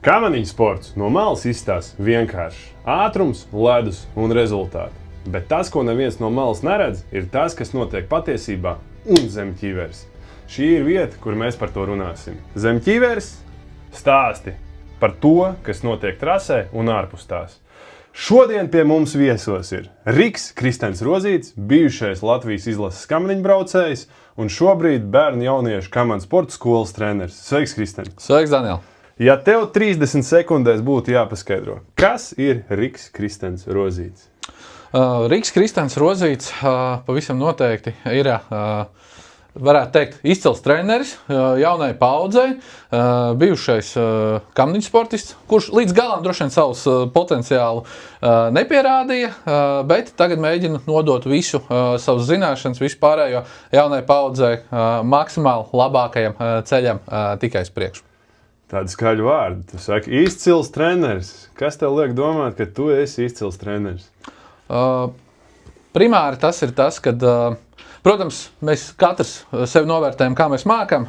Kamaniņu sports no malas izstāsta vienkārši ātrums, ledus un rezultāti. Bet tas, ko neviens no malas neredz, ir tas, kas notiek patiesībā un zem ķīveres. Šī ir vieta, kur mēs par to runāsim. Zem ķīveres stāsti par to, kas notiek trasē un ārpus tās. Šodien pie mums viesos ir Riks Kristens Rozīts, bijušais Latvijas izlases kamaniņbraucējs un šobrīd bērnu jauniešu kamanu sporta skolas treneris. Sveiks, Kristen! Sveiks, Daniel! Ja tev 30 sekundēs būtu jāpaskaidro, kas ir Riks Kristens Rozīts? Riks Kristens Rozīts pavisam noteikti ir, varētu teikt, izcils treneris jaunai paudzei, bijušais kamaniņu sportists, kurš līdz galam droši vien savus potenciālu nepierādīja, bet tagad mēģina nodot visu savus zināšanas, visu pārējo jaunai paudzei maksimāli labākajam ceļam tikai uz priekšu. Tādi skaļi vārdi. Tu saki, izcils treneris. Kas tev liek domāt, ka tu esi izcils treneris? Primāri tas ir tas, ka, protams, mēs katrs sevi novērtējam, kā mēs mākam,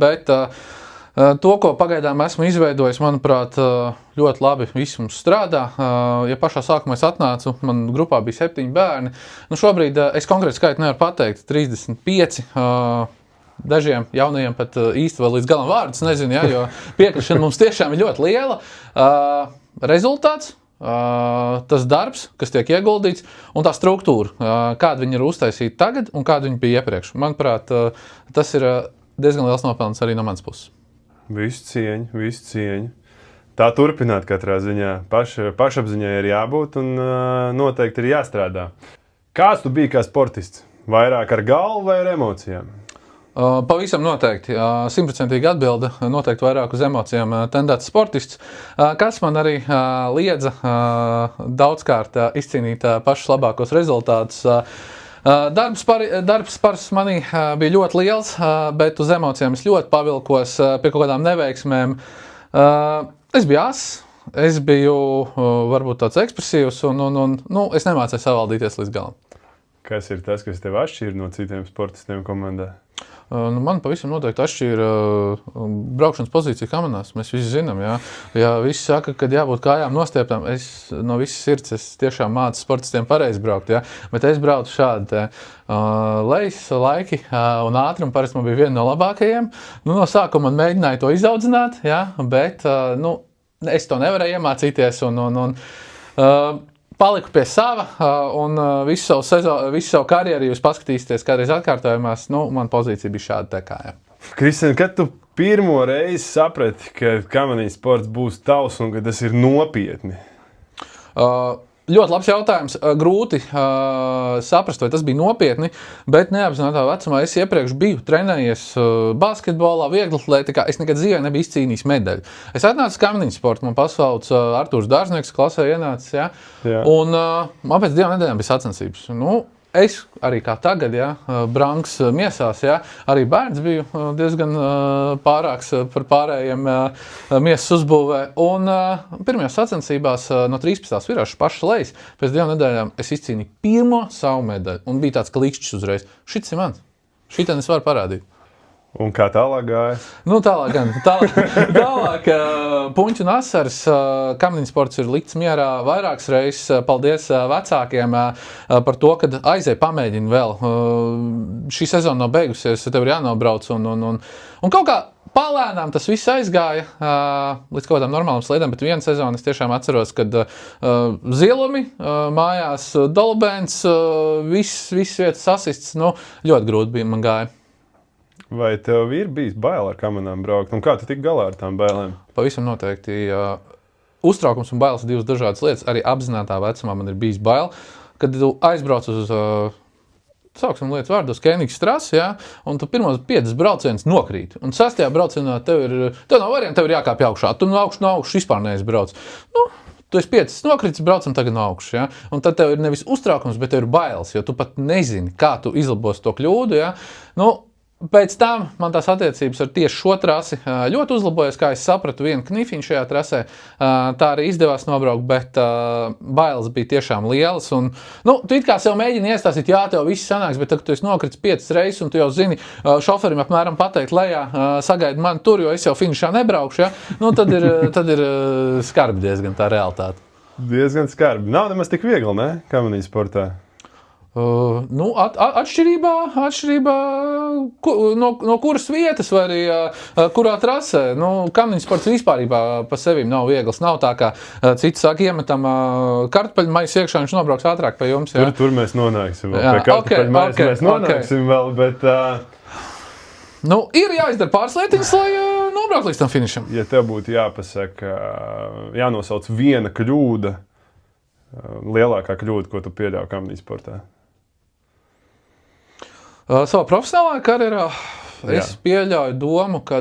bet to, ko pagaidām esmu izveidojis, manuprāt, ļoti labi viss mums strādā. Ja pašā sākumā es atnācu, man grupā bija 7 bērni. Nu, šobrīd es konkrēti skaitu nevaru pateikt, 35. Dažiem jaunajiem pat īsti vēl līdz galam vārdus nezinu, ja, jo piekrišana mums tiešām ir ļoti liela. Rezultāts, tas darbs, kas tiek ieguldīts, un tā struktūra, kāda viņi ir uztaisīta tagad un kāda viņi bija iepriekš. Manuprāt, tas ir diezgan liels nopelns arī no manas puses. Visu cieņu. Tā turpināt katrā ziņā. Pašapziņai ir jābūt un noteikti ir jāstrādā. Kāds tu biji kā sportists? Vairāk ar galvu vai ar emocijām? Pavisam noteikti. 100% atbilde noteikti vairāk uz emocijām tendēts sportists, kas man arī liedza daudzkārt izcīnīt pašus labākos rezultātus. Darbs par manī bija ļoti liels, bet uz emocijām es ļoti pavilkos pie kaut kādām neveiksmēm. Es biju es biju varbūt tāds ekspresīvs un es nemācēju savaldīties līdz galam. Kas ir tas, kas tev atšķir no citiem sportistiem komandā? Man pavisam noteikti atšķīra braukšanas pozīcija kamanās. Mēs visi zinām, jā. Ja visi saka, ka jābūt kājām nostieptām, es no visas sirds tiešām mācu sportistiem pareizi braukt, jā. Bet es braucu šādi lejas laiki un ātrumi parasti man bija viena no labākajiem. Nu, no sākuma man mēģināja to izaudzināt, jā, bet es to nevarēju iemācīties un paliku pie sava un visu savu karjeru jūs paskatīsieties kādreiz atkārtojumās, man pozīcija bija šāda tā kā. Kristien, kad tu pirmo reizi saprati, ka kamaniņu sports būs tavs un ka tas ir nopietni? Ļoti labs jautājums. Grūti saprast, vai tas bija nopietni, bet neapzinātā vecumā es iepriekš biju trenējies basketbolā, vieglatlētikā. Es nekad dzīvē nebiju izcīnījis medaļu. Es atnācu kamaniņu sportu, man pasauc Artūrs Dārznieks, klasē ienācis, jā. Un man pēc 2 nedēļām bija sacensības. Es arī kā tagad, branks miesās, arī bērns biju diezgan pārāks par pārējiem miesas uzbūvē. Un pirmajās sacensībās no 13. viražas paša lejas, pēc 2 nedēļām es izcīnīju pirmo savu medaļu. Un bija tāds klikšķis uzreiz. Šits ir mans. Šitien es varu parādīt. Un kā tālāk gāja? Tālāk puņķu un asaras kamaniņu sports ir likts mierā vairākas reizes. Paldies vecākiem par to, kad aizēja pamēģina vēl. Šī sezona nav beigusies, tev ir jānobrauc un kaut kā palēnām tas viss aizgāja līdz kaut kādām normālām sliedēm, bet vienu sezonu es tiešām atceros, kad zilumi mājās, dolbēns, viss vietas sasists, ļoti grūti bija man gāja. Vai tev ir bijis bail ar kamanām braukt? Un kā tu tik galā ar tām bailēm? Pavisam noteikti. Uztraukums un bailes ir 2 dažādas lietas. Arī apzinātā vecumā man ir bijis bail. Kad tu aizbrauc uz, sauksim lietas vārdos, Kēnigas trasi, un tu pirmos 5 braucienus nokrīt. Un 6. braucienā tev nav variantu, tev ir jākāpj augšā. Tu no augšu vispār neizbrauc. Tu esi 5 nokritis, braucam tagad no augšas. Un tad tev ir nevis uztraukums, bet tev ir bailes, jo tu pat nezini, kā tu izlabos to kļūdu. pēc tam man tās attiecības ar tieši šo trasi ļoti uzlabojas, kā es sapratu, vienu knifiņu šajā trasē. Tā arī izdevās nobraukt, bet bailes bija tiešām lielas. Un, tu it kā sev mēģini iestāstīt, jā, tev viss sanāks, bet tad, tu esi nokritis 5 reizes, un tu jau zini, šoferim apmēram pateikt lejā, sagaidi mani tur, jo es jau finišā nebraukšu, ja? Tad ir skarbi diezgan tā realitāte. Diezgan skarbi. Nav nemaz tik viegli, ne? Kamanī sportā. Atšķirībā no kuras vietas vai arī kurā trasē. Kamniņu sports vispārībā pa sevim nav viegls. Nav tā, kā citi saka, iemetam kartupeļu maisu iekšā, viņš nobrauks ātrāk pie jums. Jā? Tur mēs nonāksim vēl. Pie kartupeļu maisu mēs nonāksim vēl, bet... ir jāizdara pāris lietiņas, lai nobraukt līdz tam finišam. Ja tev būtu jāpasaka, jānosauc viena kļūda, lielākā kļūda, ko tu pieļauj kamniņu sportā? Savā profesionālajā karjerā es pieļauju domu, ka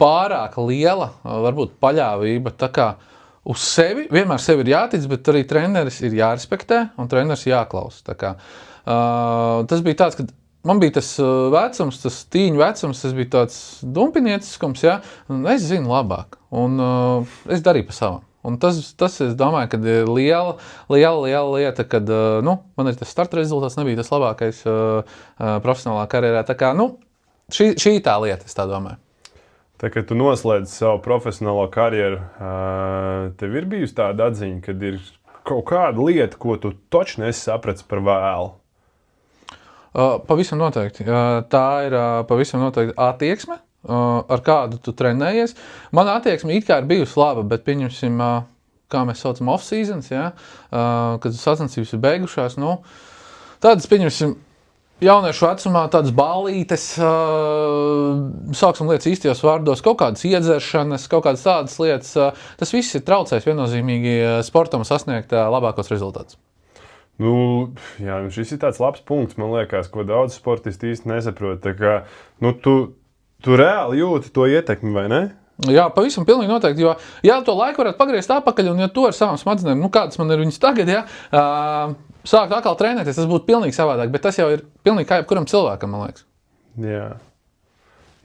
pārāk liela varbūt paļāvība tā kā uz sevi. Vienmēr sevi ir jātic, bet arī treneris ir jārespektē un treneris jāklausa. Tā kā, tas bija tāds, kad man bija tas vecums, tas tīņu vecums, tas bija tāds dumpiniecisks, ja? Un es zinu labāk un es darīju pa savam. Un tas, es domāju, ka ir liela lieta, kad man arī tas starta rezultāts nebija tas labākais profesionālā karjerā. Tā kā, šī tā lieta, es tā domāju. Tā, kad tu noslēdz savu profesionālo karjeru, tev ir bijusi tāda atziņa, kad ir kaut kāda lieta, ko tu točni esi sapratis par vēlu? Pavisam noteikti. Tā ir pavisam noteikti attieksme. Ar kādu tu trenējies. Mana attieksme it kā ir bijusi laba, bet pieņemsim, kā mēs saucam off-seasons, ja? Kad sacensības ir beigušās. Tādas, pieņemsim, jauniešu vecumā tādas ballītes, sauksim lietas īstajos vārdos, kaut kādas iedzeršanas, kaut kādas tādas lietas. Tas viss ir traucējis viennozīmīgi sportam sasniegt labākos rezultātus. Jā, šis ir tāds labs punkts, man liekas, ko daudz sportisti īsti nesaprot. Tā kā, tu reāli jūti to ietekmi, vai ne? Jā, pavisam pilnīgi noteikti, jo ja to laiku varētu pagriezt atpakaļ un ja to ar savām smadzenēm, kādas man ir viņas tagad, ja, sākt atkal trenēties, tas būtu pilnīgi savādāk, bet tas jau ir pilnīgi kā jebkuram cilvēkam, man liekas. Jā,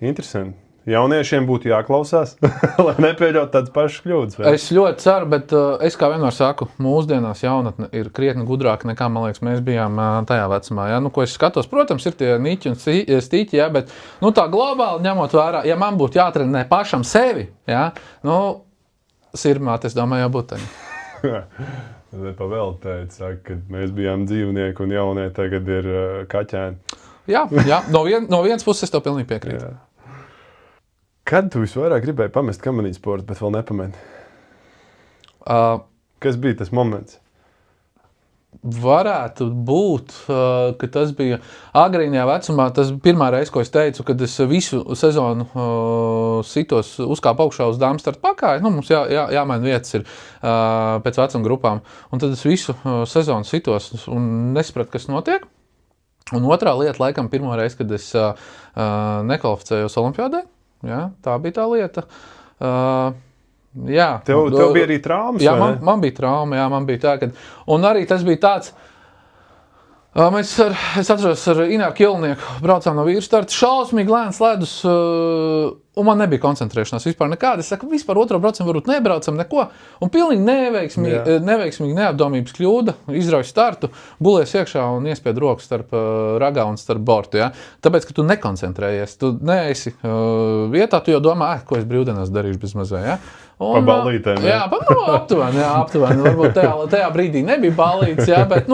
interesanti. Jauniešiem būtu jāklausās, lai nepieļaut tādas pašas kļūdas. Vai? Es ļoti ceru, bet es kā vienmēr saku, mūsdienās jaunatne ir krietni gudrāka nekā, man liekas, mēs bijām tajā vecumā. Ja? Ko es skatos, protams, ir tie niķi un stīķi, ja? Bet tā globāli ņemot vērā, ja man būtu jātrenē pašam sevi, ja? Sirmāt, es domāju, jābūt taņi. Pavēl teica, ka mēs bijām dzīvnieki un jaunie tagad ir kaķēni. Jā, no vienas puses es to pilnīgi piekrītu. Jā. Kad tu visvairāk gribēji pamest kamanī sportu, bet vēl nepameti? Kas bija tas moments? Varētu būt, ka tas bija agrīnajā vecumā. Tas pirmā reize, ko es teicu, kad es visu sezonu sitos uzkāpu augšā uz dāmas starta pakāju. Mums jāmaina vietas ir pēc vecuma grupām. Un tad es visu sezonu sitos un nesapratu, kas notiek. Un otrā lieta, laikam, pirmo reizi, kad es nekvalificējos olimpiādē. Jā, tā bija tā lieta. Jā. Tev bija arī traumas? Jā, man bija trauma, jā, man bija tā, kad... Un arī tas bija tāds... Es atceros ar Ināru Kilnieku braucām no vīru starta, šausmīgi lēns ledus, un man nebija koncentrēšanās vispār nekāda. Es saku, vispār otro braucam varbūt nebraucam neko, un pilnīgi neveiksmīgi neapdomības kļūda, izrauj startu, gulies iekšā un iespied rokas starp ragā un starp bortu. Ja? Tāpēc, ka tu nekoncentrējies, tu neesi vietā, tu jau domā, ko es brīvdienās darīšu bez mazā. Ja? Pa ballītēm. Jā, aptuveni. Varbūt tajā brīdī nebija ballītes, jā, bet,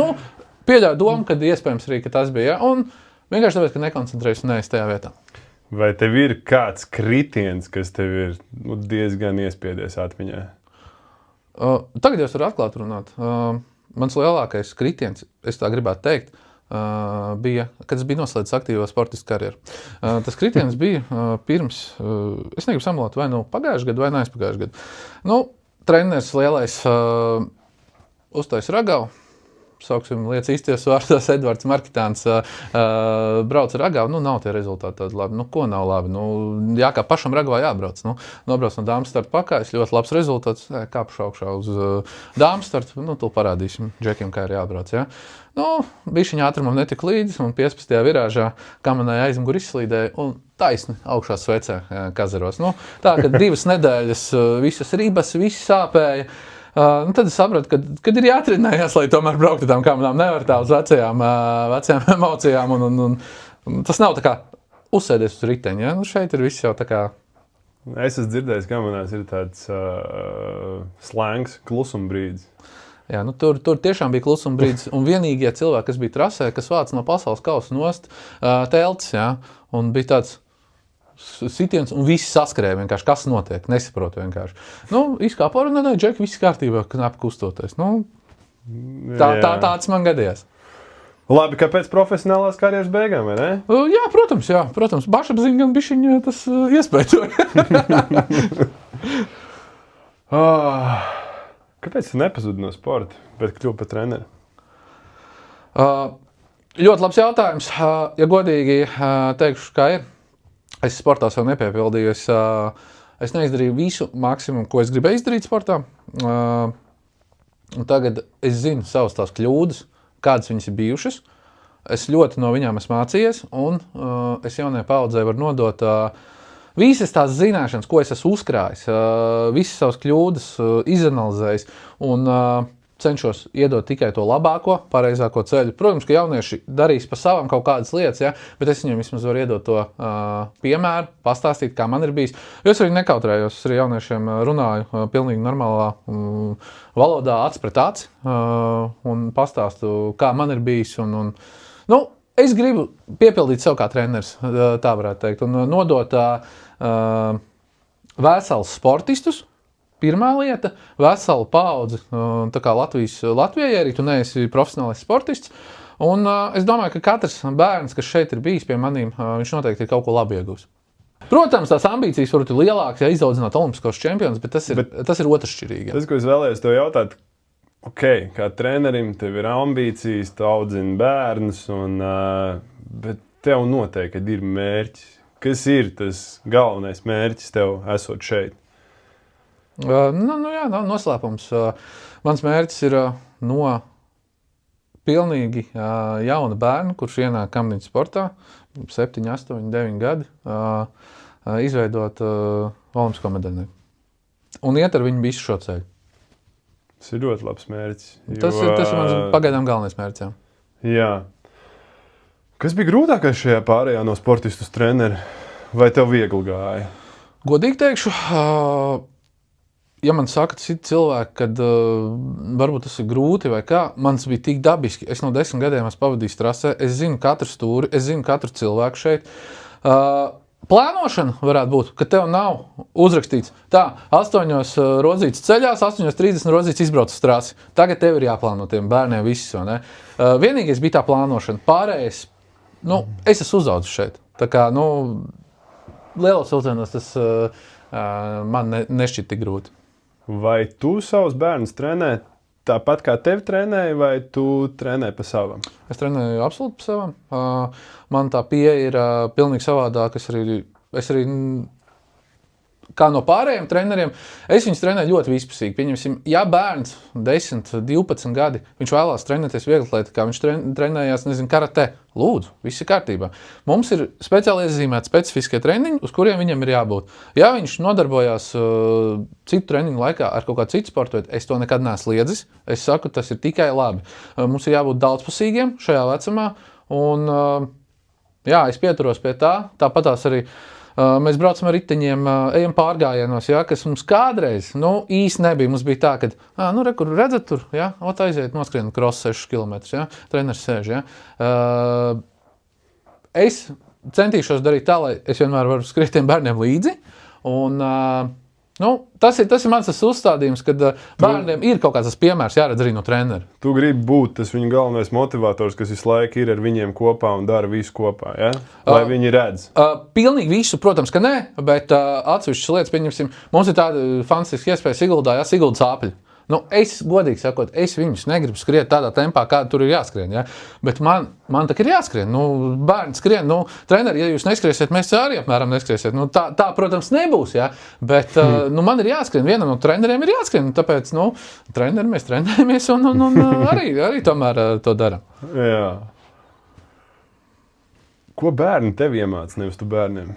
pieļauju domu, kad iespējams arī, ka tas bija, ja? Un vienkārši tāpēc, ka nekoncentrējuši un neesi tajā vietā. Vai tev ir kāds kritiens, kas tev ir diezgan iespiedies atmiņā? Tagad jau es varu atklāt runāt. Mans lielākais kritiens, es tā gribētu teikt, bija, kad es biju noslēdzis aktīvo sportistu karjeru. Tas kritiens bija pirms, es negribu samalot, vai pagājuši gadu, vai neaizpagājuši gadu. Treneris lielais uztais Ragau. sauksim lietas īstajos vārdos, Edvards Markitāns brauc Ragavu, nav tie rezultāti tādi labi. Ko nav labi? Kā pašam Ragavā jābrauc. Nobrauc no dāmas starta pakaļ, ļoti labs rezultāts, kāpšu augšā uz dāmas starta, tu parādīsim Džekiem, kā ir jābrauc, ja? Bišķiņa ātrumam netika līdzi, un 15. virāžā kamanai aizmugur izslīdēja, un taisni augšā svecē Kazaros. Tā, ka 2 nedēļas visas ribas, viss sāpēja. Tad es sapratu, kad ir jātrenējas, lai tomēr brauktu tām kamerām. Nevar tā uz vecajām emocijām. Un tas nav tā kā uzsēdies uz riteņa. Ja? Šeit ir viss jau tā kā... Es esmu dzirdējis, ka manās ir tāds slēngs, klusumbrīdis. Jā, tur tiešām bija klusumbrīdis. Un vienīgie cilvēki, kas bija trasē, kas vāc no pasaules kausa nost, teltis, ja? Un bija tāds... sitiens, un visi saskrēja vienkārši, kas notiek, nesaprotu vienkārši. Izkāpa parunāja, Džeki, viss kārtībā, knapi kustoties. Tāds man gadījās. Labi, kāpēc profesionālās karjeras beigām, vai ne? Jā, protams. Bašapziņa gan bišķiņa tas iespēja. Kāpēc tu nepazudi no sporta, bet kļuvi par treneri? Ļoti labs jautājums. Ja godīgi teikšu, kā ir. Es sportā sev nepiepildīju. Es neizdarīju visu maksimumu, ko es gribēju izdarīt sportā. Un tagad es zinu savas tās kļūdas, kādas viņas ir bijušas. Es ļoti no viņām esmu mācījies, un es jaunajai paudzei varu nodot visas tās zināšanas, ko es esmu uzkrājis, visas savas kļūdas izanalizējis un cenšos iedot tikai to labāko, pareizāko ceļu. Protams, ka jaunieši darīs pa savam kaut kādas lietas, ja? Bet es viņiem vismaz varu iedot to piemēru, pastāstīt, kā man ir bijis. Jo es arī nekautrējos, es arī jauniešiem runāju pilnīgi normālā valodā, acs pret aci, un pastāstu, kā man ir bijis. Es gribu piepildīt sev kā treneris, tā varētu teikt, un nodot veselus sportistus. Pirmā lieta – vesela paudze, tā kā Latvijai arī tu neesi profesionālais sportists. Un es domāju, ka katrs bērns, kas šeit ir bijis pie manīm, viņš noteikti ir kaut ko labi iegūs. Protams, tās ambīcijas varbūt ir lielākas, ja izaudzināt olimpiskos čempionus, bet tas ir otršķirīgi. Tas, ko es vēlējos tev jautāt, kā trenerim tev ir ambīcijas, tu audzini bērnus, bet tev noteikti ir mērķis. Kas ir tas galvenais mērķis tev esot šeit? Jā, nav noslēpums. Mans mērķis ir no pilnīgi jauna bērna, kurš ienāk Kamniņas sportā, 7, 8, 9 gadi, izveidot olimpisko medaļnieku. Un iet ar viņu visu šo ceļu. Tas ir ļoti labs mērķis. Tas ir mans pagaidām galvenais mērķis. Jā. Kas bija grūtākais šajā pārējā no sportistu treneri? Vai tev viegli gāja? Godīgi teikšu, ja man saka citi cilvēki, kad varbūt tas ir grūti vai kā, mans bija tik dabiski. Es no 10 gadiem esmu pavadījis trasē, es zinu katru stūri, es zinu katru cilvēku šeit. Plānošana varētu būt, ka tev nav uzrakstīts tā, 8 rodzīts ceļās, 8:30 rodzīts izbrauc uz trasi. Tagad tev ir jāplāno tiem bērniem viss, vai ne? Vienīgais bija tā plānošana. Pārējais, es esmu uzaudzis šeit. Tā kā, lielos vilcienos tas man nešķiet tik grūti. Vai tu savus bērnus trenē tāpat kā tevi trenēji, vai tu trenē pa savam? Es trenēju absolūti pa savam. Man tā pieeja ir pilnīgi savādāk. Es arī kā no pārējiem treneriem, es viņus trenēju ļoti vispusīgi. Pieņemsim, ja bērns 10, 12 gadi, viņš vēlās trenēties vieglatlētikā, viņš trenējās, karate, lūdzu, viss ir kārtībā. Mums ir speciāli iezīmēti specifiskie treniņi, uz kuriem viņam ir jābūt. Ja viņš nodarbojās citu treniņu laikā ar kaut kādu citu sportu, es to nekad neesmu liedzis. Es saku, tas ir tikai labi. Mums ir jābūt daudzpusīgiem šajā vecumā, un es pieturos pie tā. Tāpatās arī mēs braucam ar riteņiem, ejam pārgājienos, kas mums kādreiz īsti nebija. Mums bija tā, ka, kur redzat tur, aiziet, noskrien cross 6 km, treneris sēž. Es centīšos darīt tā, lai es vienmēr varu skriet tiem bērniem līdzi. Un, tas ir mans uzstādījums, kad bērniem ir kaut kāds tas piemērs jāredz arī no trenera. Tu gribi būt tas viņa galvenais motivators, kas visu laiku ir ar viņiem kopā un dara visu kopā, ja? Lai viņi redz? Pilnīgi visu, protams, ka nē, bet atsevišķas lietas, pieņemsim, mums ir tāda fantastiska iespēja Siguldā, Siguldas āpļi. Es, godīgi sakot, viņus negribu skriet tādā tempā, kā tur ir jāskrien. Ja? Bet man tā ir jāskrien. Bērni skrien. Treneri, ja jūs neskriesiet, mēs arī apmēram neskriesiet. Tā, protams, nebūs. Ja? Bet man ir jāskrien. Vienam no treneriem ir jāskrien. Tāpēc treneri mēs trenējamies un arī tomēr to darām. Jā. Ko bērni tev iemāca, nevis tu bērniem?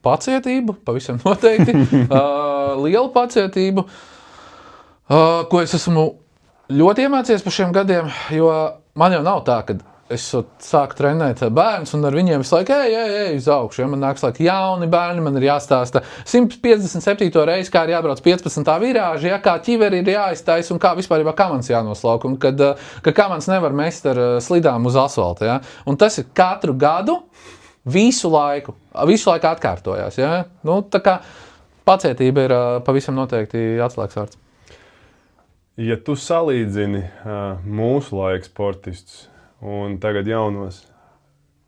Pacietību, pavisam noteikti. Lielu pacietību. Ko es esmu ļoti iemācījies par šiem gadiem, jo man jau nav tā, ka es sāku trenēt bērnus un ar viņiem visu laiku ej uz augšu. Ja? Man nāks laik jauni bērni, man ir jāstāsta 157. reizi, kā ir jābrauc 15. virāži, ja? Kā ķiveri ir jāiztais un kā vispārībā kamans jānoslauk. Un ka kamans nevar mest ar slidām uz asfalta. Ja? Un tas ir katru gadu, visu laiku atkārtojās. Ja? Tā kā pacietība ir pavisam noteikti atslēgas vārds. Ja tu salīdzini mūsu laika sportistus un tagad jaunos,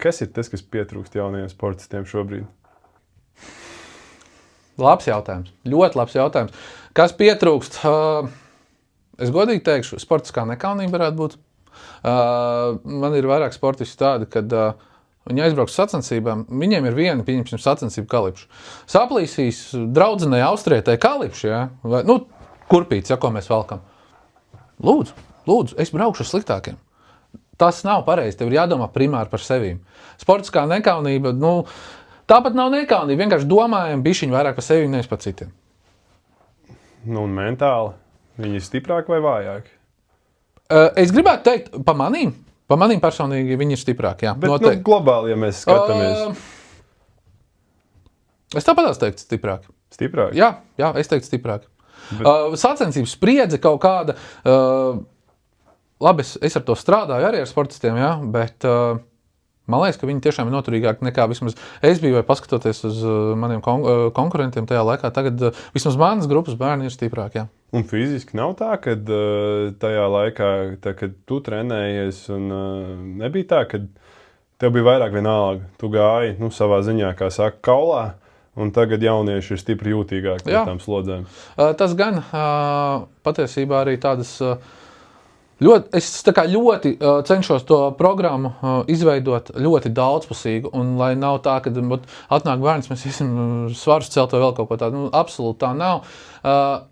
kas ir tas, kas pietrūkst jaunajiem sportistiem šobrīd? Labs jautājums. Ļoti labs jautājums. Kas pietrūkst? Es godīgi teikšu, sportiskā nekaunība varētu būt. Man ir vairāk sportisti tādi, kad viņi aizbrauks sacensībām, viņiem ir viena, pieņemsim, sacensību kalipšu. Saplīsīs draudzenei austrietei kalipšu, ja? Vai, kurpīts, ja, ko mēs valkam. Lūdzu, es braukšu ar sliktākiem. Tas nav pareizi, tev ir jādomā primāri par sevīm. Sportiskā nekaunība, tāpat nav nekaunība, vienkārši domājam bišķiņ vairāk par sevīm, nevis par citiem. Un mentāli, viņi ir stiprāki vai vājāki? Es gribētu teikt, pa manīm personīgi viņi ir stiprāki, jā. Bet globāli, ja mēs skatāmies. Es tāpatās teiktu stiprāki. Stiprāki? Jā, es teiktu stiprāki. Sacensības spriedze kaut kāda, labi, es ar to strādāju arī ar sportistiem, ja, bet man liekas, ka viņi tiešām ir noturīgāki nekā vismaz es biju vai paskatoties uz maniem konkurentiem tajā laikā. Tagad vismaz manas grupas bērni ir stiprāki. Ja. Un fiziski nav tā, ka tajā laikā, kad tu trenējies, un nebija tā, ka tev bija vairāk vienalga. Tu gāji savā ziņā, kā saka, kaulā. Un tagad jaunieši ir stipri jūtīgāki par tām slodzēm. Tas gan patiesībā arī tādas es ļoti cenšos to programmu izveidot ļoti daudzpusīgu. Un lai nav tā, ka atnāk bērns, mēs iesim svarus celt vai vēl kaut ko tādu. Absolūti tā nav.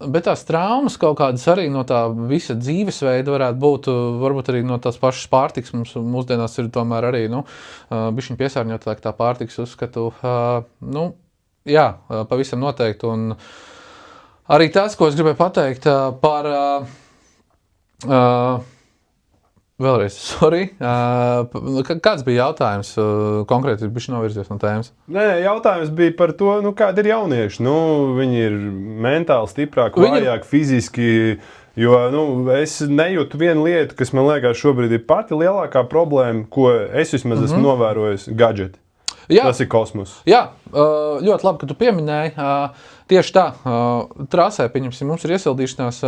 Bet tās traumas kaut kādas arī no tā visa dzīvesveida varētu būt, varbūt arī no tās pašas pārtikas. Mums mūsdienās ir tomēr arī bišķiņ piesārņotāk tā pārtikas uzskatu. Jā, pavisam noteikti. Un arī tas, ko es gribēju pateikt par vēlreiz, sorry. Kāds bija jautājums? Konkrēti bišķi novirzies no tēmas. Nē, jautājums bija par to, kādi ir jaunieši. Viņi ir mentāli stiprāki, vājāki, fiziski. Jo es nejūtu vienu lietu, kas man liekas šobrīd ir pati lielākā problēma, ko es vismaz esmu novērojis - gadžeti. Jā. Tas ir kosmos. Jā, ļoti labi, ka tu pieminēji. Tieši tā, trasē, pieņemsim, mums ir iesildīšanās.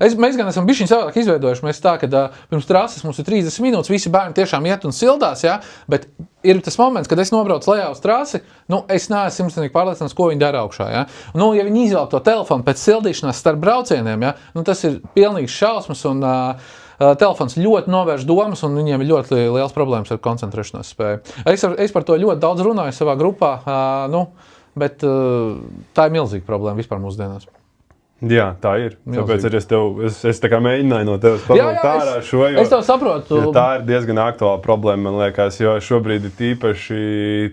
Mēs gan esam bišķiņ savādāk izveidojuši. Mēs tā, ka pirms trases mums ir 30 minūtes, visi bērni tiešām iet un sildās, ja? Bet ir tas moments, kad es nobraucu lejā uz trasi, es neesmu simtprocentīgi pārliecināts, ko viņi dara augšā. Ja, ja viņi izvēl to telefonu pēc sildīšanās starp braucieniem, ja? Tas ir pilnīgs šausmas un telefons ļoti novērš domas, un viņiem ir ļoti liels problēmas ar koncentrēšanās spēju. Es par to ļoti daudz runāju savā grupā, bet tā ir milzīga problēma vispār mūsdienās. Jā, tā ir. Milzīgi. Tāpēc es tā kā mēģināju no tevis pavilkt ārā šo, jo es tev saprotu. Tā ir diezgan aktuāla problēma, man liekas, jo šobrīd ir tīpaši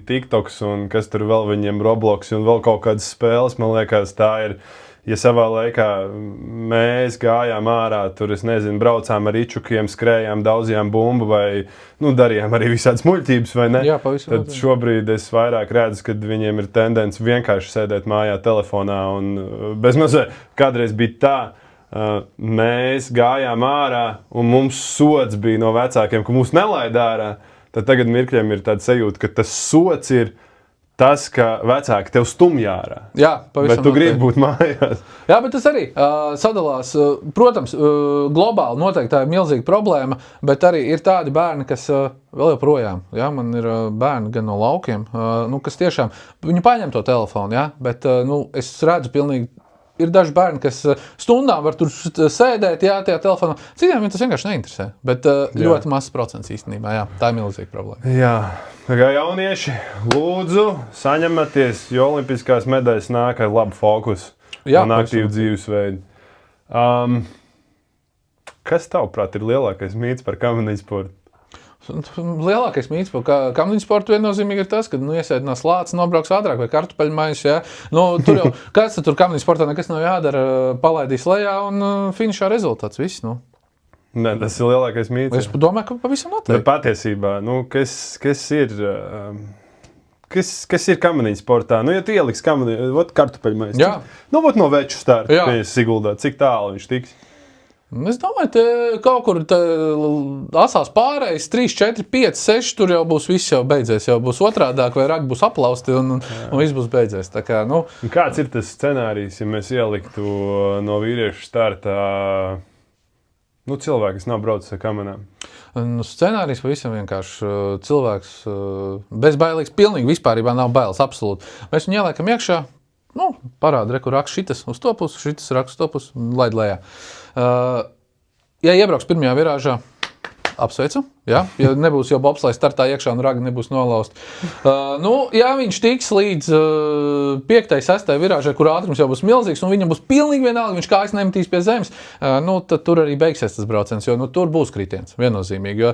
TikToks un kas tur vēl viņiem Roblox un vēl kaut kādas spēles, man liekas, tā ir. Ja savā laikā mēs gājām ārā, tur, es nezinu, braucām ar ičukiem, skrējām, daudzījām bumbu vai, darījām arī visādas muļķības, vai ne? Jā, pavisam. Tad šobrīd es vairāk redzu, ka viņiem ir tendence vienkārši sēdēt mājā telefonā un bezmazliet kādreiz bija tā, mēs gājām ārā un mums sods bija no vecākiem, ka mūs nelaid ārā, tad tagad mirkļiem ir tāda sajūta, ka tas sods ir tas, ka vecāki tev stumj ārā. Jā, pavisam. Bet tu gribi būt mājās. Jā, bet tas arī sadalās. Protams, globāli noteikti tā ir milzīga problēma, bet arī ir tādi bērni, kas vēl joprojām, ja, man ir bērni gan no laukiem, kas tiešām, viņi paņem to telefonu, ja, bet es redzu pilnīgi ir daži bērni, kas stundām var tur sēdēt, jā, tajā telefonā. Citiem tas vienkārši neinteresē. Bet ļoti mazs procents īstenībā, jā, tā ir milzīga problēma. Jā, tā kā jaunieši, lūdzu, saņematies, jo olimpiskās medaļas nāk ar labu fokusu un aktīvu dzīvesveidu. Kas tavuprāt ir lielākais mīts par kamaniņu sportu? Lielākais mīts par kamaniņu sportu viennozīmīgi ir tas, ka iesēdinās lācis, nobrauks ātrāk vai kartupeļu maisis. Ja? Tur jau kāds tur kamaniņu sportā nekas nav jādara, palaidīs lejā un finišā rezultāts viss. Ne, tas ir lielākais mīts. Es domāju, ka pavisam noteikti. Bet patiesībā, kas ir kamaniņu sportā? Ja tu ieliks kamaniņu, kartupeļu maisis, no veču starta, pēc Siguldā, cik tālu viņš tiks? Es domāju, ka kaut kur asās pārējais, 3, 4, 5, 6, tur jau būs viss jau beidzies. Jau būs otrādāk, vai ragi būs aplausti un viss būs beidzies. Tā kā, Kāds ir tas scenārijs, ja mēs ieliktu no vīriešu starta cilvēku, kas nav braucis ar kamanām? Scenārijs pavisam vienkārši cilvēks bezbailīgs, pilnīgi vispārībā nav bailes, absolūti. Mēs viņu ieliekam iekšā. Parāda, kur raksts šitas uz to pusi, šitas raksts uz to pusi, laid lejā. Ja iebrauks pirmajā virāžā, apsveicu. Ja nebūs jau bobslēja startā iekšā un ragi nebūs nolausti. Ja viņš tiks līdz 5. 6. virāžai, kur ātrums jau būs milzīgs un viņam būs pilnīgi vienalga, viņš kājas nemetīs pie zemes, tad tur arī beigsies tas brauciens, jo tur būs kritiens, viennozīmīgi. Jo,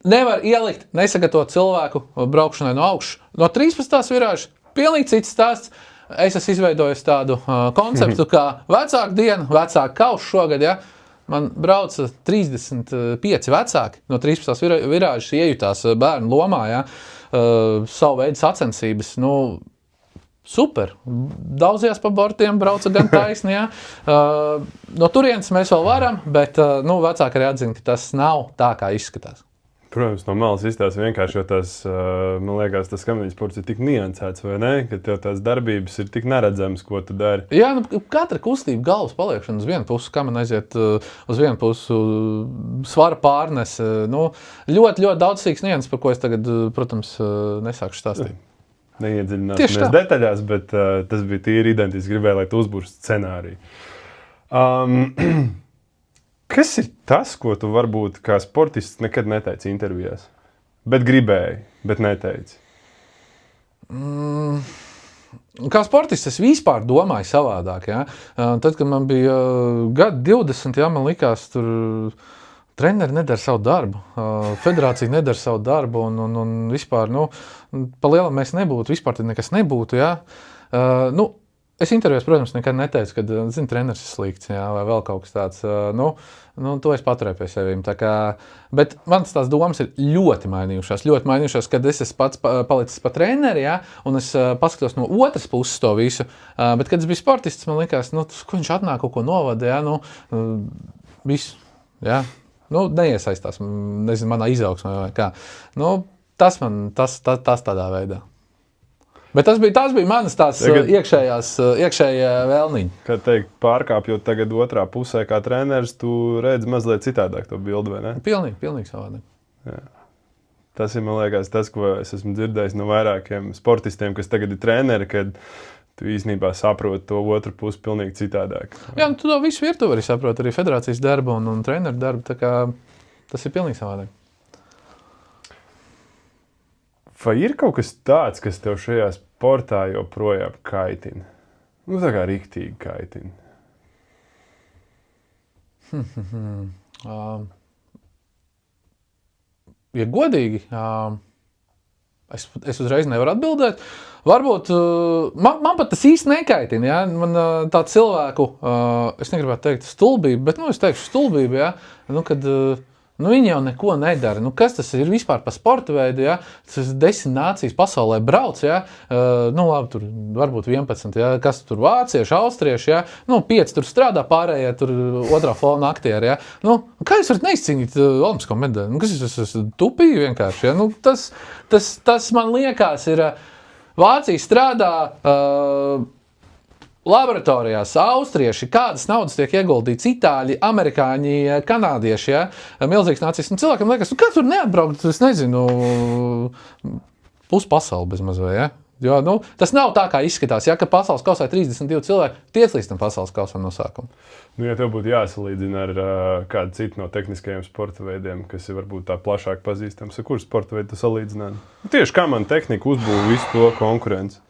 nevar ielikt nesagatavot cilvēku braukšanai no augšas. No 13. virāžas pilnīgi cits stāsts. Es esmu izveidojis tādu konceptu, kā vecāku dienu, vecāku kaušu šogad, ja. Man brauca 35 vecāki no 13. virāžas iejutās bērnu lomā, ja. Savu veidu sacensības, super. Daudzījās pa bortiem, brauca gan taisni, ja. No turienes mēs vēl varam, bet vecāki arī atzina, ka tas nav tā, kā izskatās. Protams, no malas izstāsta vienkārši, jo man liekas, tas kamaniņu sports ir tik niansēts, vai ne? Ka tev tās darbības ir tik neredzamas, ko tu dari. Jā, katra kustība, galvas paliekšana uz vienu pusi, kā man aiziet uz vienu pusi, svara pārnes. Ļoti daudz sīks nianses, par ko es tagad, protams, nesākšu stāstīt. Neiedziļināsimies detaļās, bet tas bija tīri identiski. Gribēju, lai tu uzbūrst scenāriju. Kas ir tas, ko tu varbūt kā sportists nekad neteici intervijās? Bet gribēji, bet neteici? Kā sportists es vispār domāju savādāk. Ja? Tad, kad man bija gadu 20, ja, man likās, tur treneri nedara savu darbu, federācija nedara savu darbu un vispār, pa lielam mēs nebūtu, vispār tad nekas nebūtu. Ja? Es intervijās, protams, nekad neteicu, ka treneris ir slikts, jā, vai vēl kaut kas tāds. To es paturēju pie sevīm. Bet manas tās domas ir ļoti mainījušās, kad es esmu pats palicis pa treneri, jā, un es paskatos no otras puses to visu. Bet, kad es biju sportists, man likās, ko viņš atnāk, kaut ko novada, jā, visu, jā. Neiesaistās, nezinu, manā izaugsmē vai kā. Tas tādā veidā. Bet tās bija manas tās iekšējā vēlniņa. Kā teikt, pārkāpjot tagad otrā pusē kā treneris, tu redzi mazliet citādāk to bildi, vai ne? Pilnīgi savādāk. Jā. Tas ir, man liekas, tas, ko es esmu dzirdējis no vairākiem sportistiem, kas tagad ir treneri, kad tu īstenībā saproti to otru pusi pilnīgi citādāk. Jā, tu to visu virtuvi arī saproti, arī federācijas darbu un treneru darbu, tā kā tas ir pilnīgi savādāk. Vai ir kaut kas tāds, kas tev šajā sportā joprojām kaitina? Tā kā riktīgi kaitina. Ja godīgi, es uzreiz nevaru atbildēt. Varbūt man pat tas īsti nekaitina. Ja? Man tā cilvēku, es negribētu teikt stulbība, bet es teikšu stulbība, ja? Kad viņi jau neko nedara. Kas tas ir vispār par sporta veidu? Ja? Tas 10 nācijas pasaulē brauc. Ja? Labi, tur varbūt 11. Ja? Kas tur vācieši, austrieši? Ja? 5 tur strādā, pārējie tur otrā fona aktieri. Ja? Kā jūs varat neizcīnīt olimpisko medaļu? Kas jūs tupīgi vienkārši? Ja? Tas man liekas ir... Vācija strādā laboratorijās, austrieši, kādas naudas tiek ieguldīts, itāļi, amerikāņi, kanādieši, ja? Milzīgs nācijas. Cilvēkam liekas, kā tur neatbraukt, es nezinu, puspasauli bezmaz vai, ja? Jo, tas nav tā, kā izskatās. Ja, ka pasaules kausā 32 cilvēki tiec līdz tam pasaules kausam no sākuma. Ja tev būtu jāsalīdzina ar kādu citu no tehniskajiem sporta veidiem, kas ir varbūt tā plašāk pazīstams, ar kuru sporta veidu tu salīdzinātu? Tieši kā man tehnika uzbūva visu to konkurenci.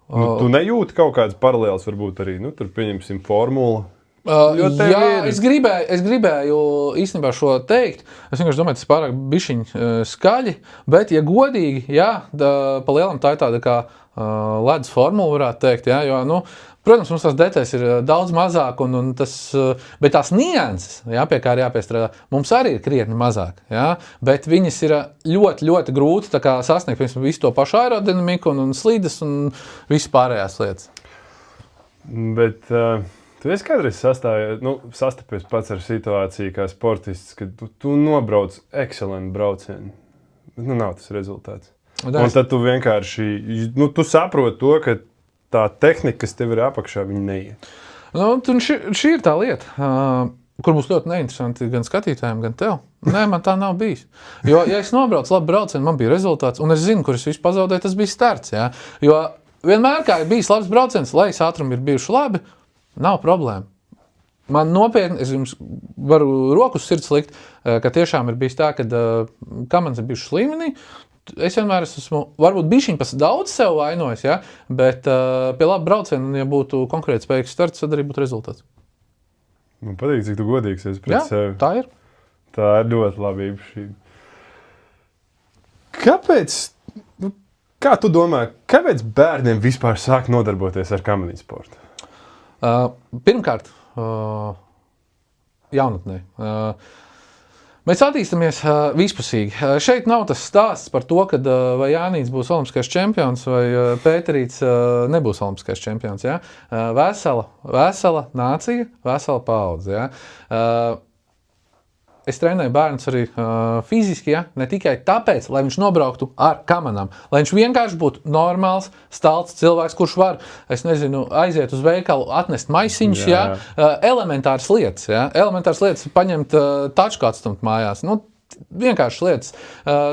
Tu nejūti kaut kādas paralēlas, varbūt arī, tur pieņemsim formulu. Es gribēju īstenībā šo teikt. Es vienkārši domāju, tas pārāk bišķiņ skaļi, bet, ja godīgi, pa lielam tā ir tāda kā ledus formula, varētu teikt, jo, protams, mums tās detaļas ir daudz mazāk, bet tās nianses, pie kā ir jāpiestrādā, mums arī ir krietni mazāk, bet viņas ir ļoti, ļoti grūti tā kā sasniegt, piemēram, visu to pašu aerodinamiku un slīdes un visu pārējās lietas. Bet tu esi kādreiz sastapies pats ar situāciju kā sportists, kad tu nobrauc ekscelentu braucienu. Nav tas rezultāts. Un tad tu vienkārši, tu saproti to, ka tā tehnika, kas tev ir apakšā, viņa neiet. Šī ir tā lieta, kur būs ļoti neinteresanti gan skatītājiem, gan tev. Nē, man tā nav bijis. Jo, ja es nobraucu labu braucienu, man bija rezultāts, un es zinu, kur es visu pazaudēju, tas bija starts. Jo vienmēr, kā ir bijis labs brauciens, lejas ātrumi ir bijuši labi, nav problēma. Man nopietni, es jums varu roku uz sirds likt, ka tiešām ir bijis tā, ka kamanas ir bijušas līmenī. Es vienmēr esmu, varbūt bišķiņ pas daudz sev vainojis, bet pie laba brauciena, ja būtu konkurētspējīgs starts, tad arī būtu rezultāts. Man patīk, cik tu godīgs esi pret sevi. Tā ir. Tā ir ļoti laba īpašība. Kāpēc, kā tu domā, kāpēc bērniem vispār sāk nodarboties ar kamaniņu sportu? Pirmkārt, jaunatnē. Mēs attīstamies vispusīgi. Šeit nav tas stāsts par to, ka vai Jānīts būs olimpiskais čempions vai Pēterīts nebūs olimpiskais čempions. Ja? Vesela nācija, vesela paudze. Ja? Es trenēju bērnus arī fiziski, ne tikai tāpēc, lai viņš nobrauktu ar kamanām, lai viņš vienkārši būtu normāls, stalts cilvēks, kurš var, aiziet uz veikalu, atnest maisiņus, elementāras lietas. Elementāras lietas paņemt tačku atstumt mājās. Vienkārši lietas.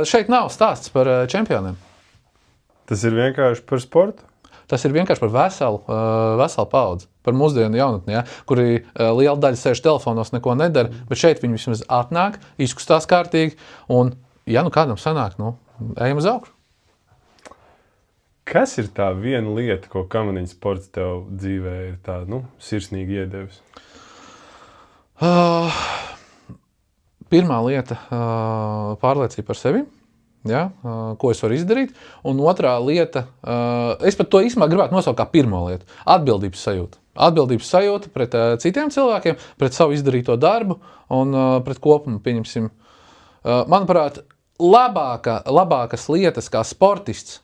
Šeit nav stāsts par čempioniem. Tas ir vienkārši par sportu? Tas ir vienkārši par veselu paudzi, par mūsdienu jaunatni, kuri liela daļa sēž telefonos, neko nedara, bet šeit viņi vismaz atnāk, izkustās kārtīgi, un, kādam sanāk, ejam uz augšu. Kas ir tā viena lieta, ko kamaniņu sports tev dzīvē ir tā, sirsnīgi iedevis? Pirmā lieta – pārliecība par sevi. Ko es varu izdarīt, un otrā lieta, es pat to īstenībā gribētu nosaukt kā pirmo lietu, atbildības sajūta. Atbildības sajūta pret citiem cilvēkiem, pret savu izdarīto darbu un pret kopumu, pieņemsim. Manuprāt, labākas lietas kā sportists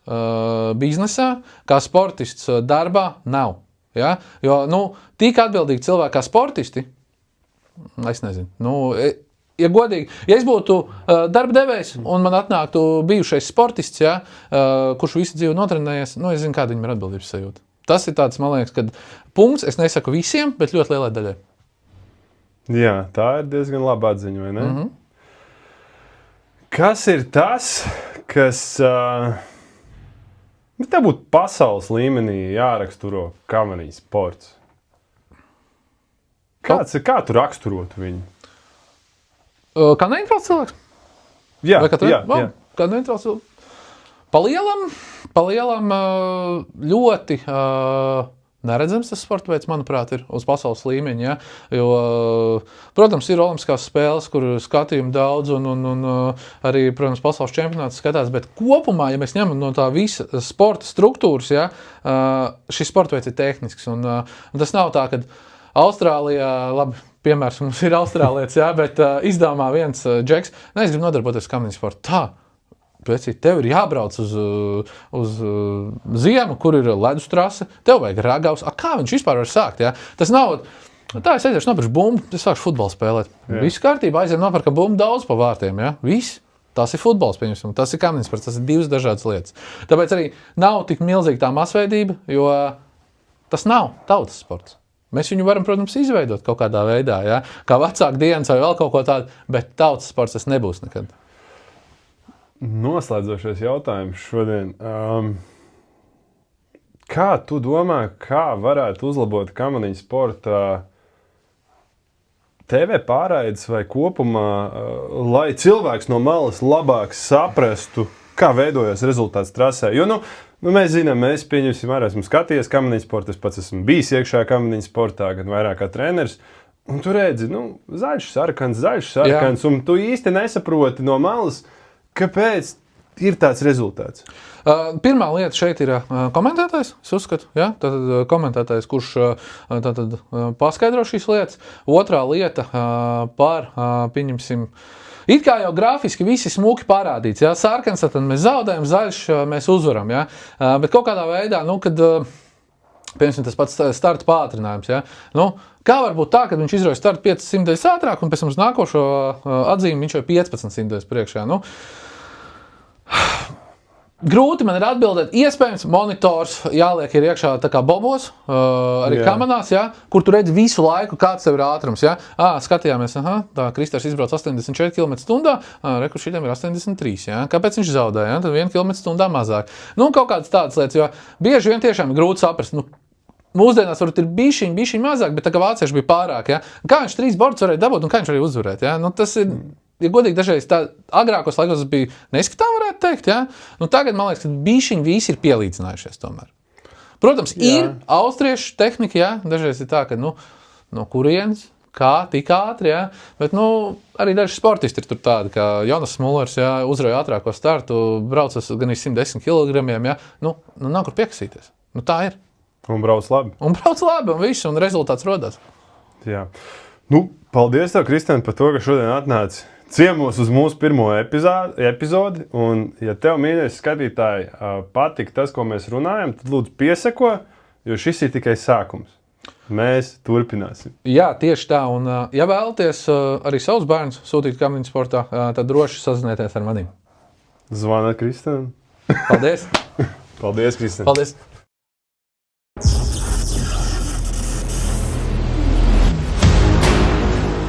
biznesā, kā sportists darbā nav. Jo, tik atbildīgi cilvēki kā sportisti, es nezinu, ja godīgi, ja es būtu darba devējs un man atnāktu bijušais sportists, kurš visu dzīvi notrenējies, es zinu, kāda viņam ir atbildības sajūta. Tas ir tāds, man liekas, kad punkts, es nesaku visiem, bet ļoti lielai daļai. Jā, tā ir diezgan laba atziņa, vai ne? Kas ir tas, kas tev būtu pasaules līmenī jāraksturo kamaniņu sports? Kā tu raksturotu viņu? Kā neitrāls cilvēks? Jā. Kā neitrāls cilvēks. Pa lielam ļoti neredzams tas sporta veids, manuprāt, ir uz pasaules līmeņa. Jo, protams, ir olimpiskās spēles, kur skatījumi daudz un arī, protams, pasaules čempionāts skatās, bet kopumā, ja mēs ņemam no tā visa sporta struktūras, šis sporta veids ir tehnisks. Un tas nav tā, ka Austrālijā, labi, piemērs mums ir austrālietis, bet izdomā viens džeks, es gribu nodarboties kamaniņu sportu. Tā, bet tev ir jābrauc uz ziemu, kur ir ledus trase, tev vajag ragavs. Kā viņš vispār var sākt? Tas nav, es aiziešu nopirkšu bumbu, es sākšu futbolu spēlēt. Viss kārtībā, aiziešu nopirka bumbu daudz pa vārtiem. Viss. Tas ir futbols, pieņemsim, tas ir kamaniņu sports, tas ir divas dažādas lietas. Tāpēc arī nav tik milzīga tā masveidība, jo tas nav tautas sports. Mēs viņu varam, protams, izveidot kaut kādā veidā, kā vecāku dienas vai vēl kaut ko tādu, bet tautas sports tas nebūs nekad. noslēdzošais jautājums šodien. Kā tu domā, kā varētu uzlabot kamaniņu sporta TV pārraides vai kopumā, lai cilvēks no malas labāk saprastu, kā veidojas rezultāts trasē? Jo, mēs zinām, mēs pieņemsim arī, esmu skatījies kamaniņu sportu, es pats esmu bijis iekšā kamaniņu sportā, gan vairāk kā treneris, un tu redzi, zaļš, sarkans, un tu īsti nesaproti no malas, kāpēc ir tāds rezultāts. Pirmā lieta šeit ir komentētājs, es uzskatu, ja? Tātad komentētājs, kurš paskaidro šīs lietas. Otrā lieta par, pieņemsim, it kā jau grafiski visi smuki parādīts, ja? Sarkans, tad mēs zaudējam, zaļš mēs uzvaram, ja? Bet kaut kādā veidā, kad, piemēram, tas pats starta pātrinājums, ja? Kā var būt tā, ka viņš izrauj startu 500 ātrāk, un pēc tam uz nākošo atzīmi viņš jau 1500 priekšā, Grūti man ir atbildēt. Iespējams, monitors jāliek ir iekšā tā kā bobos, arī kamanās, ja, kur tu redzi visu laiku, kāds tev ir ātrums. Ja. Skatījāmies, tā Kristers izbrauc 84 km/h, reku šitam ir 83. Ja. Kāpēc viņš zaudēja? Ja? Tad 1 km/h mazāk. Kaut kādas tādas lietas, jo bieži vien tiešām ir grūti saprast. Mūsdienās varbūt ir bišķiņ mazāk, bet tā kā vācieši bija pārāk. Ja. Kā viņš 3 bordus varēja dabūt un kā viņš arī uzvarēt? Ja. Tas ir... Ja godīgi, dažreiz tā agrākos laikos bija neskatām, varētu teikt, ja? Tagad, man liekas, ka bišķiņi visi ir pielīdzinājušies tomēr. Protams, ir austriešu tehnika, ja? Dažreiz ir tā, ka, no kurienes, kā, tik ātri, ja? Bet, arī daži sportisti ir tur tādi, kā Jonas Mullers, ja? Uzrauja ātrāko startu, braucas gan 110 kg, ja? Nav kur piekasīties. Tā ir. Un brauc labi. Un viss, un rezultāts rodās. Jā. Paldies tev, Kristian, par to, ka šodien atnāci ciemos uz mūsu pirmo epizodi, un ja tev, mīļais skatītāji, patika tas, ko mēs runājam, tad lūdzu piesako, jo šis ir tikai sākums. Mēs turpināsim. Jā, tieši tā, un ja vēlaties arī savus bērnus sūtīt kamaniņu sportā, tad droši sazinieties ar maniem. Zvana Kristian. Paldies. Paldies, Kristian. Paldies.